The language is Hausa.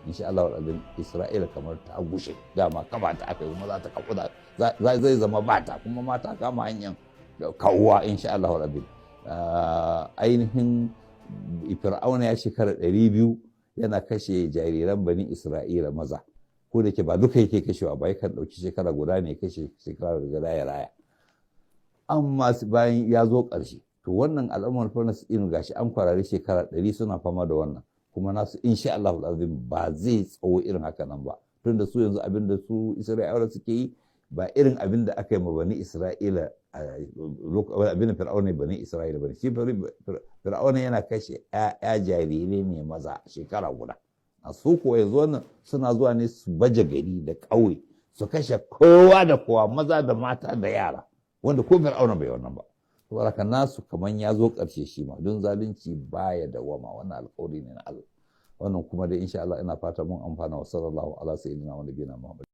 insha Allah al'adun Isra'ila kamar ta gushe dama kaba ta aka yi kuma za ta kafu zai zama bata kuma mata kama hanyar kawuwa insha Allah al'adun ainihin fir'auna ya shekara 200 yana kashe jariran bani Isra'ila maza ko da ke ba duka yake kashewa ba yakan ɗauki shekara guda ne kashe shekara guda ya raya amma bayan ya zo ƙarshe to wannan al'ummar Falasɗinu gashi an kwarari shekara 100 suna fama da wannan kuma nasu insha Allah azim ba zai tsawo irin haka nan ba tunda su yanzu abin da su Isra'ila suke yi ba irin abin da aka yi ma bani Isra'ila abin da Fir'auna bani Isra'ila bane shi Fir'auna yana kashe ƴaƴa jarirai ne maza shekara guda a su kuwa yanzu wannan suna zuwa ne su baje gari da ƙauye su kashe kowa da kowa maza da mata da yara wanda ko Fir'auna bai wannan ba saboda haka nasu kaman ya zo ƙarshe shi ma don zalunci baya dawama wannan alƙawari ne na Allah wannan kuma dai insha Allah ina fata mun amfana wa sallallahu ala sayyidina wa nabiyina Muhammad